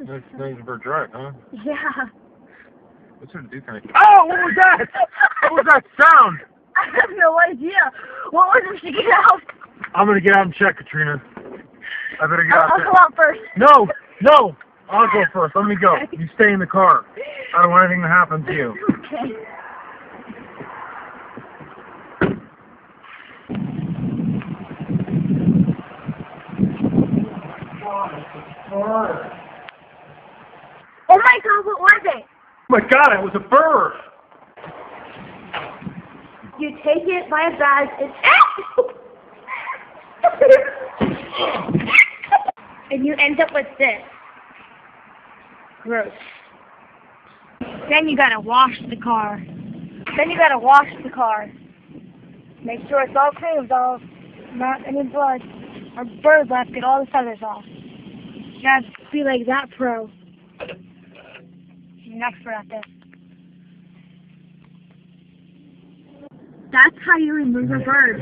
That's bird drive, huh? Yeah. What's it do kind of? Oh, what was that? What was that sound? I have no idea. What was it to get out? I'm gonna get out and check, Katrina. I better get out I'll there. go out first. No, no. I'll go first. Let me go. You stay in the car. I don't want anything to happen to you. Okay. Oh my God, what was it? Oh my God, it was a bird. You take it by a bag and you end up with this. Gross. Then you gotta wash the car. Make sure it's all clean with all, not any blood or bird left. Get all the feathers off. You gotta be like that pro. You're an expert at this. That's how you remove a bird.